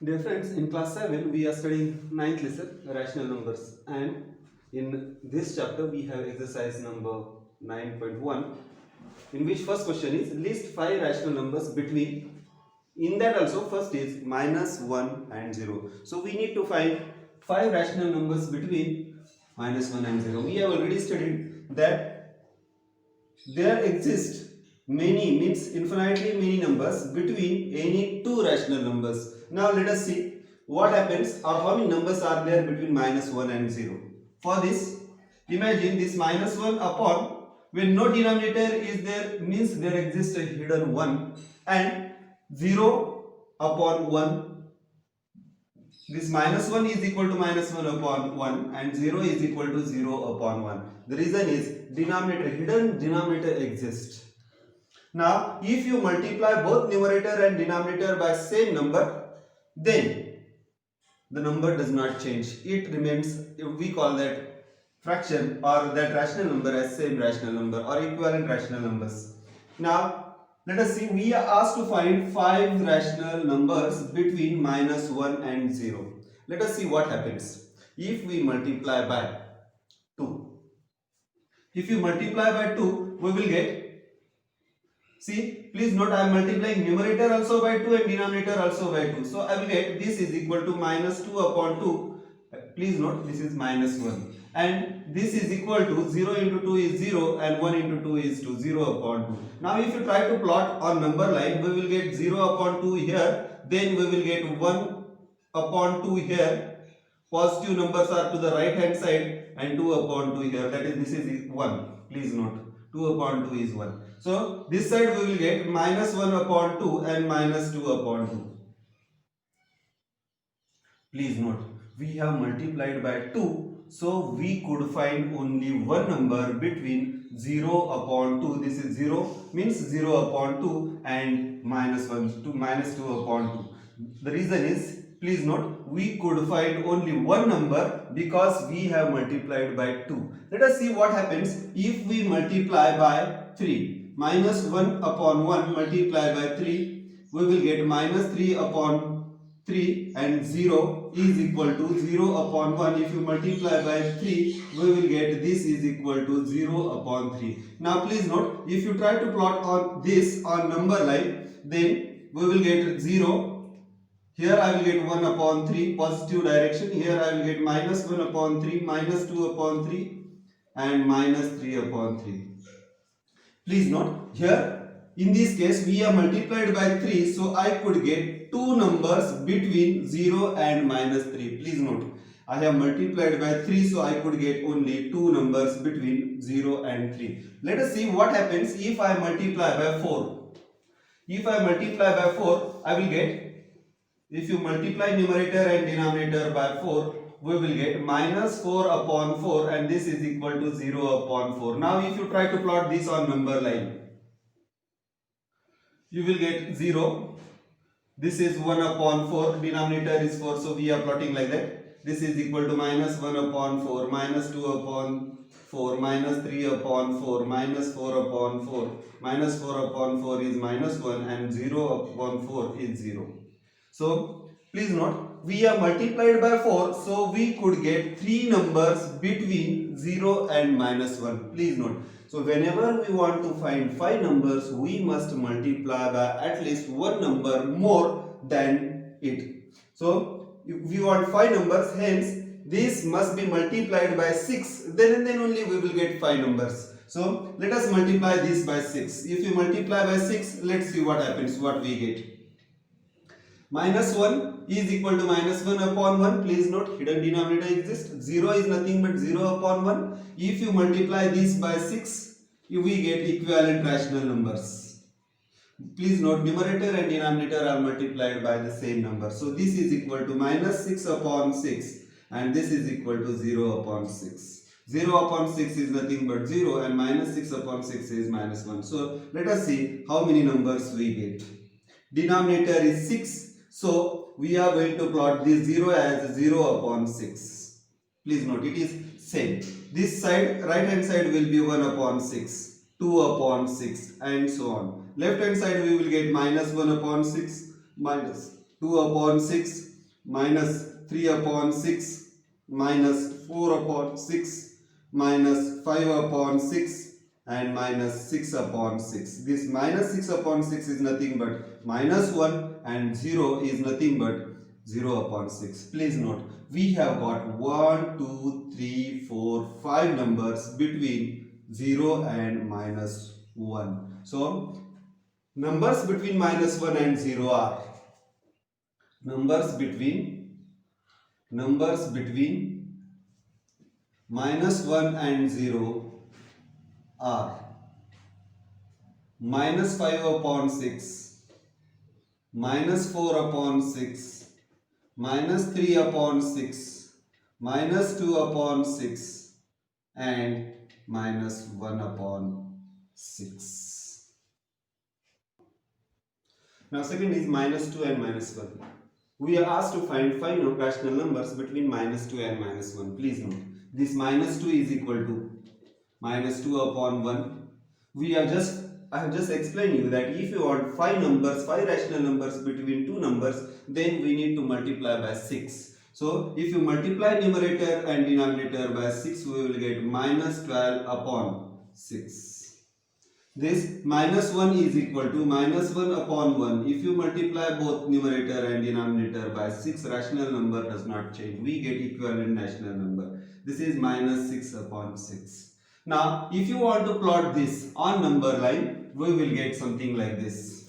Dear friends, in class 7 we are studying ninth lesson rational numbers, and in this chapter we have exercise number 9.1, in which first question is list 5 rational numbers between, in that also first is minus 1 and 0. So we need to find 5 rational numbers between minus 1 and 0. We have already studied that there exist many, means infinitely many numbers between any two rational numbers. Now let us see what happens or how many numbers are there between minus 1 and 0. For this, imagine this minus 1 upon, when no denominator is there, means there exists a hidden 1, and 0 upon 1. This minus 1 is equal to minus 1 upon 1 and 0 is equal to 0 upon 1. The reason is denominator, hidden denominator exists. Now, if you multiply both numerator and denominator by same number, then the number does not change. It remains, we call that fraction or that rational number as same rational number or equivalent rational numbers. Now, let us see, we are asked to find 5 rational numbers between minus 1 and 0. Let us see what happens. If we multiply by 2. If you multiply by 2, we will get, see, please note I am multiplying numerator also by 2 and denominator also by 2. So I will get this is equal to minus 2 upon 2. Please note this is minus 1. And this is equal to 0 into 2 is 0 and 1 into 2 is 2. 0 upon 2. Now if you try to plot on number line, we will get 0 upon 2 here. Then we will get 1 upon 2 here. Positive numbers are to the right hand side and 2 upon 2 here. That is, this is 1. Please note 2 upon 2 is 1. So this side we will get minus 1 upon 2 and minus 2 upon 2. Please note, we have multiplied by 2, so we could find only one number between 0 upon 2. This is 0, means 0 upon 2 and minus 1 to minus 2 upon 2. The reason is, please note, we could find only one number because we have multiplied by 2. Let us see what happens if we multiply by 3. Minus 1 upon 1 multiplied by 3, we will get minus 3 upon 3 and 0 is equal to 0 upon 1. If you multiply by 3, we will get this is equal to 0 upon 3. Now please note, if you try to plot on this on number line, then we will get 0. Here I will get 1 upon 3, positive direction. Here I will get minus 1 upon 3, minus 2 upon 3 and minus 3 upon 3. Please note, here in this case we are multiplied by 3, so I could get two numbers between 0 and minus 3. Please note, I have multiplied by 3, so I could get only two numbers between 0 and 3. Let us see what happens if I multiply by 4. If I multiply by 4, I will get, if you multiply numerator and denominator by 4, we will get minus 4 upon 4 and this is equal to 0 upon 4. Now if you try to plot this on number line, you will get 0. This is 1 upon 4, denominator is 4, so we are plotting like that. This is equal to minus 1 upon 4, minus 2 upon 4, minus 3 upon 4, minus 4 upon 4, minus 4 upon 4 is minus 1 and 0 upon 4 is 0. So please note, we are multiplied by 4, so we could get 3 numbers between 0 and minus 1. Please note, so whenever we want to find 5 numbers, we must multiply by at least one number more than it. So if we want 5 numbers, hence this must be multiplied by 6, then and then only we will get 5 numbers. So let us multiply this by 6. If you multiply by 6, let's see what happens, what we get. Minus 1 is equal to minus 1 upon 1. Please note, hidden denominator exists. 0 is nothing but 0 upon 1. If you multiply this by 6, we get equivalent rational numbers. Please note, numerator and denominator are multiplied by the same number. So this is equal to minus 6 upon 6 and this is equal to 0 upon 6. 0 upon 6 is nothing but 0 and minus 6 upon 6 is minus 1. So let us see how many numbers we get. Denominator is 6. So we are going to plot this 0 as 0 upon 6. Please note, it is same. This side, right hand side will be 1 upon 6, 2 upon 6 and so on. Left hand side we will get minus 1 upon 6, minus 2 upon 6 minus 3 upon 6 minus 4 upon 6 minus 5 upon 6 and minus 6 upon 6. This minus 6 upon 6 is nothing but minus 1 and 0 is nothing but 0 upon 6. Please note, we have got 1, 2, 3, 4, 5 numbers between 0 and minus 1. So, numbers between minus 1 and 0 are numbers between minus 1 and 0 are minus 5 upon 6, minus 4 upon 6, minus 3 upon 6, minus 2 upon 6 and minus 1 upon 6. Now second is minus 2 and minus 1. We are asked to find 5 rational numbers between minus 2 and minus 1. Please note, this minus 2 is equal to minus 2 upon 1. I have just explained you that if you want 5 rational numbers between 2 numbers, then we need to multiply by 6. So, if you multiply numerator and denominator by 6, we will get minus 12 upon 6. This minus 1 is equal to minus 1 upon 1. If you multiply both numerator and denominator by 6, rational number does not change. We get equivalent rational number. This is minus 6 upon 6. Now, if you want to plot this on number line, we will get something like this.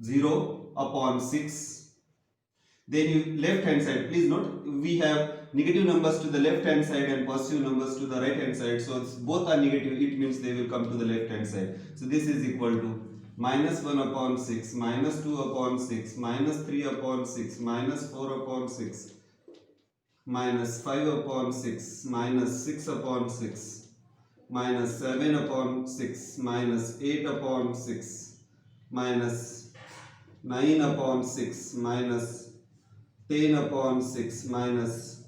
0 upon 6. Then you left hand side, please note, we have negative numbers to the left hand side and positive numbers to the right hand side. So both are negative, it means they will come to the left hand side. So this is equal to minus 1 upon 6, minus 2 upon 6, minus 3 upon 6, minus 4 upon 6, minus 5 upon 6, minus 6 upon 6, minus 7 upon 6, minus 8 upon 6, minus 9 upon 6, minus 10 upon 6, minus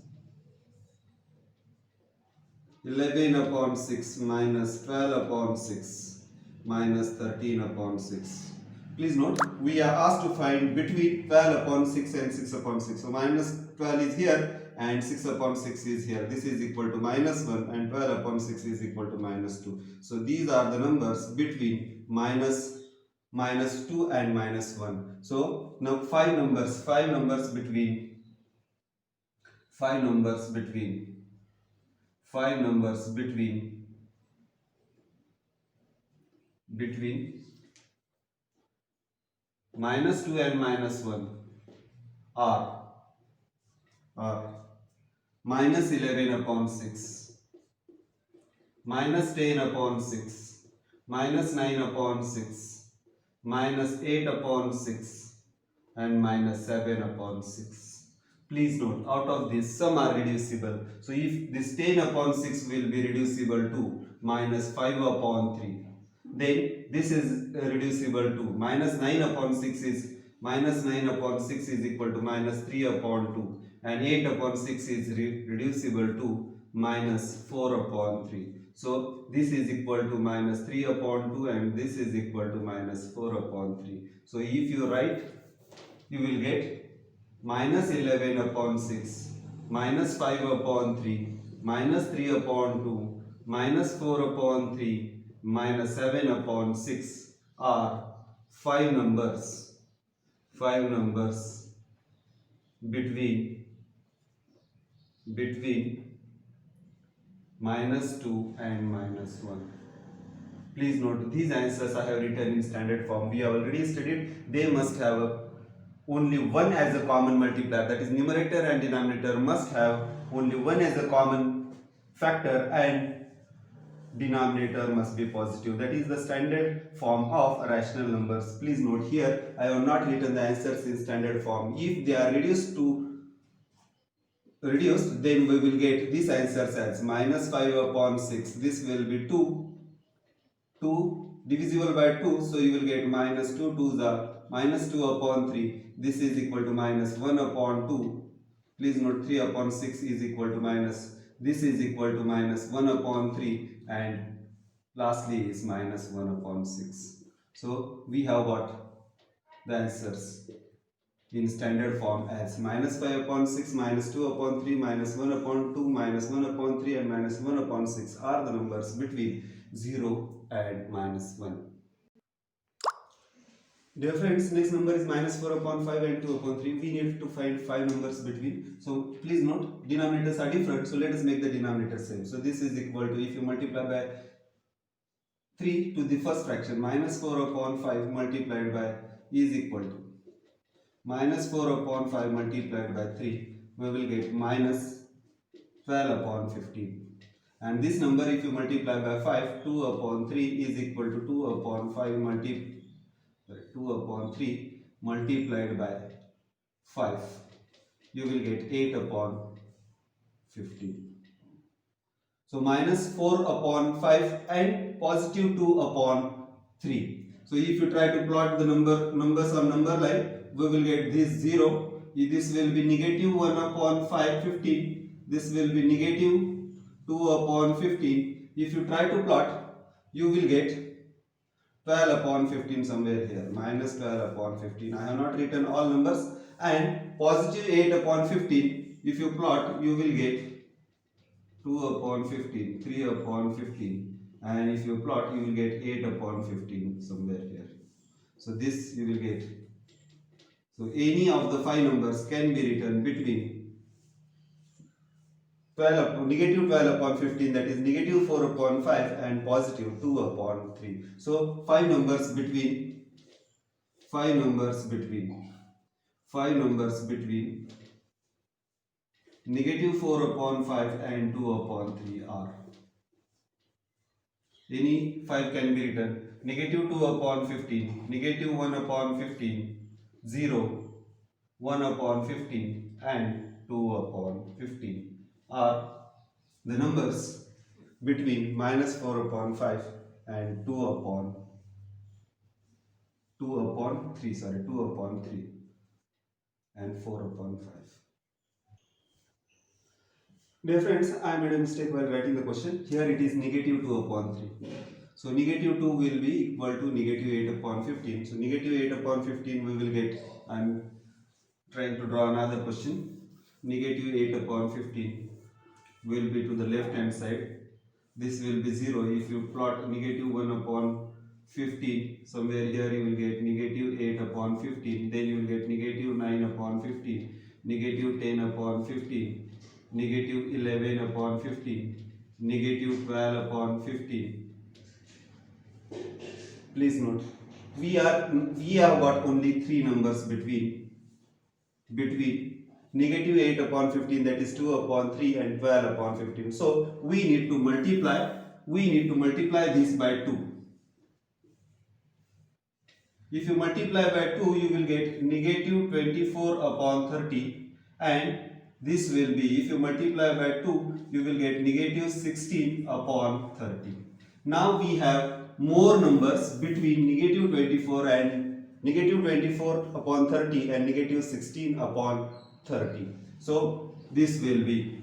11 upon 6, minus 12 upon 6, minus 13 upon 6. Please note, we are asked to find between 12 upon 6 and 6 upon 6. So minus 12 is here and 6 upon 6 is here. This is equal to minus 1 and 12 upon 6 is equal to minus 2. So these are the numbers between minus 2 and minus 1. So now 5 numbers between 5 numbers between minus 2 and minus 1 are minus 11 upon 6, minus 10 upon 6, minus 9 upon 6, minus 8 upon 6 and minus 7 upon 6. Please note, out of this some are reducible. So if this 10 upon 6 will be reducible to minus 5 upon 3. Then this is reducible to minus 9 upon 6 is equal to minus 3 upon 2. And 8 upon 6 is reducible to minus 4 upon 3. So this is equal to minus 3 upon 2 and this is equal to minus 4 upon 3. So if you write, you will get minus 11 upon 6, minus 5 upon 3, minus 3 upon 2, minus 4 upon 3, minus 7 upon 6 are 5 numbers between minus 2 and minus 1. Please note, these answers I have written in standard form. We have already studied, they must have only one as a common multiplier, that is numerator and denominator must have only one as a common factor and denominator must be positive. That is the standard form of rational numbers. Please note, here I have not written the answers in standard form. If they are reduced, then we will get these answers as minus 5 upon 6. This will be 2 divisible by 2, so you will get minus 2 to the minus 2 upon 3. This is equal to minus 1 upon 2. Please note, 3 upon 6 is equal to minus, this is equal to minus 1 upon 3 and lastly is minus 1 upon 6. So we have got the answers in standard form as minus 5 upon 6, minus 2 upon 3, minus 1 upon 2, minus 1 upon 3 and minus 1 upon 6 are the numbers between 0 and minus 1. Dear friends, next number is minus 4 upon 5 and 2 upon 3. We need to find 5 numbers between. So please note, denominators are different. So let us make the denominator same. So this is equal to, if you multiply by 3 to the first fraction, minus 4 upon 5 multiplied by is equal to minus 4 upon 5 multiplied by 3. We will get minus 12 upon 15. And this number, if you multiply by 5, 2 upon 3 is equal to 2 upon 5 2 upon 3 multiplied by 5. You will get 8 upon 15. So minus 4 upon 5 and positive 2 upon 3. So if you try to plot the numbers on number line, we will get this 0. This will be negative 1 upon 5, 15. This will be negative 2 upon 15. If you try to plot, you will get 12 upon 15 somewhere here. Minus 12 upon 15. I have not written all numbers. And positive 8 upon 15. If you plot, you will get 2 upon 15, 3 upon 15, and if you plot, you will get 8 upon 15 somewhere here. So this you will get. So any of the 5 numbers can be written between negative 12 upon 15, that is negative 4 upon 5 and positive 2 upon 3. So 5 numbers between negative 4 upon 5 and 2 upon 3 are. Any 5 can be written. Negative 2 upon 15, negative 1 upon 15, 0, 1 upon 15 and 2 upon 15 are the numbers between minus 4 upon 5 and 2 upon 3 and 4 upon 5. Dear friends, I made a mistake while writing the question. Here it is negative 2 upon 3. So negative 2 will be equal to negative 8 upon 15. So negative 8 upon 15 we will get. I am trying to draw another question. Negative 8 upon 15 will be to the left hand side. This will be 0. If you plot negative 1 upon 15, somewhere here you will get negative 8 upon 15. Then you will get negative 9 upon 15, negative 10 upon 15. Negative 11 upon 15, negative 12 upon 15. Please note, we have got only 3 numbers between negative 8 upon 15, that is 2 upon 3 and 12 upon 15. So we need to multiply this by 2. If you multiply by 2, you will get negative 24 upon 30, and this will be, if you multiply by 2, you will get negative 16 upon 30. Now we have more numbers between negative 24 upon 30 and negative 16 upon 30. So this will be,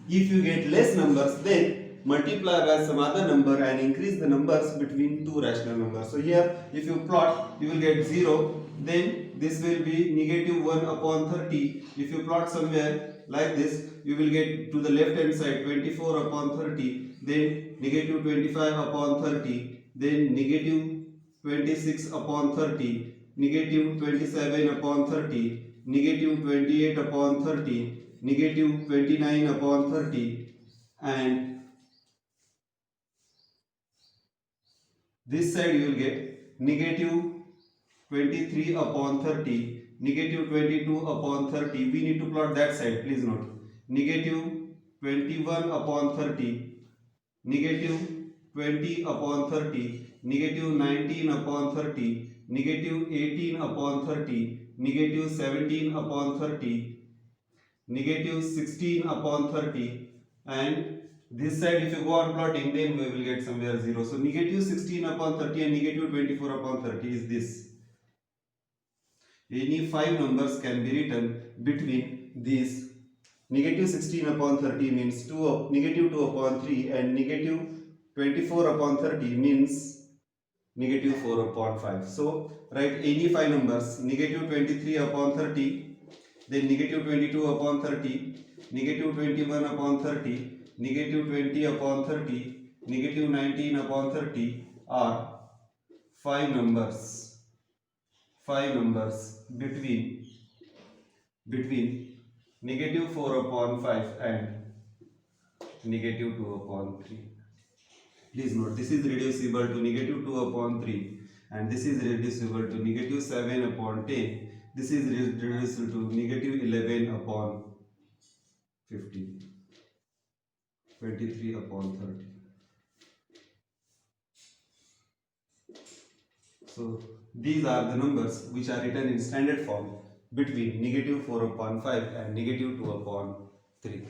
if you get less numbers, then multiply by some other number and increase the numbers between two rational numbers. So here, if you plot, you will get 0. Then this will be negative 1 upon 30. If you plot somewhere like this, you will get to the left hand side 24 upon 30. Then negative 25 upon 30. Then negative 26 upon 30. Negative 27 upon 30. Negative 28 upon 30. Negative 29 upon 30. And this side you will get negative 23 upon 30, negative 22 upon 30. We need to plot that side, please note. Negative 21 upon 30, negative 20 upon 30, negative 19 upon 30, negative 18 upon 30, negative 17 upon 30, negative 16 upon 30, and this side, if you go on plotting, then we will get somewhere 0. So negative 16 upon 30 and negative 24 upon 30 is this. Any 5 numbers can be written between these. Negative 16 upon 30 means negative 2 upon 3, and negative 24 upon 30 means negative 4 upon 5. So write any 5 numbers, negative 23 upon 30, then negative 22 upon 30, negative 21 upon 30, negative 20 upon 30, negative 19 upon 30 are 5 numbers between negative 4 upon 5 and negative 2 upon 3. Please note, this is reducible to negative 2 upon 3 and this is reducible to negative 7 upon 10. This is reducible to negative 11 upon 15, 23 upon 30. So these are the numbers which are written in standard form between negative 4 upon 5 and negative 2 upon 3.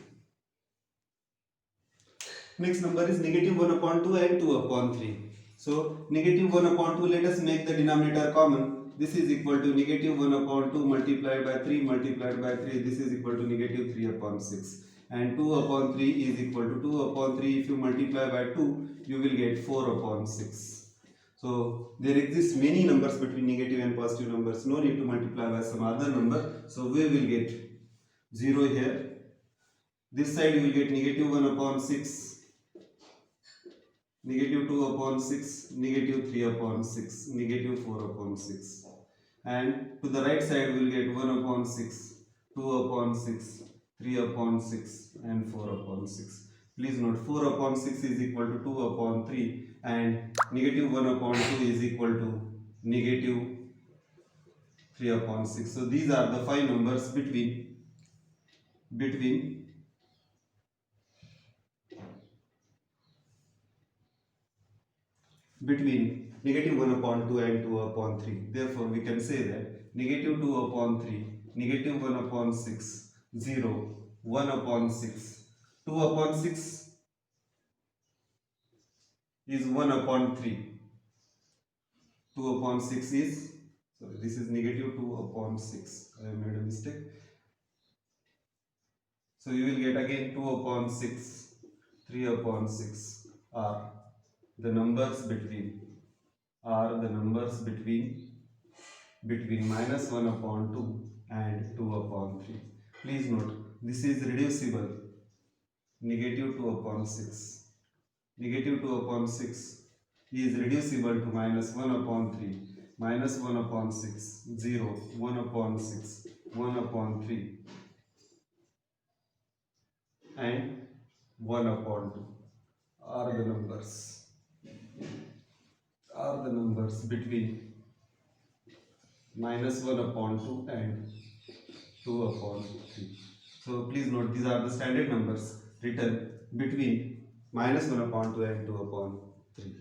Next number is negative 1 upon 2 and 2 upon 3. So negative 1 upon 2, let us make the denominator common. This is equal to negative 1 upon 2 multiplied by 3 multiplied by 3. This is equal to negative 3 upon 6. And 2 upon 3 is equal to 2 upon 3. If you multiply by 2, you will get 4 upon 6. So there exist many numbers between negative and positive numbers. No need to multiply by some other number. So we will get 0 here. This side you will get negative 1 upon 6. Negative 2 upon 6, negative 3 upon 6, negative 4 upon 6. And to the right side we will get 1 upon 6, 2 upon 6, 3 upon 6 and 4 upon 6. Please note, 4 upon 6 is equal to 2 upon 3 and negative 1 upon 2 is equal to negative 3 upon 6. So these are the 5 numbers between negative 1 upon 2 and 2 upon 3. Therefore, we can say that negative 2 upon 3, negative 1 upon 6, 0, 1 upon 6. 2 upon 6 is 1 upon 3. 2 upon 6 is, sorry, this is negative 2 upon 6. I have made a mistake. So you will get again 2 upon 6, 3 upon 6 are the numbers between minus 1 upon 2 and 2 upon 3. Please note, this is reducible. Negative 2 upon 6. Negative 2 upon 6 is reducible to minus 1 upon 3. Minus 1 upon 6, 0, 1 upon 6, 1 upon 3 and 1 upon 2 are the numbers between minus 1 upon 2 and 2 upon 3. So please note, these are the standard numbers written between minus 1 upon 2 and 2 upon 3.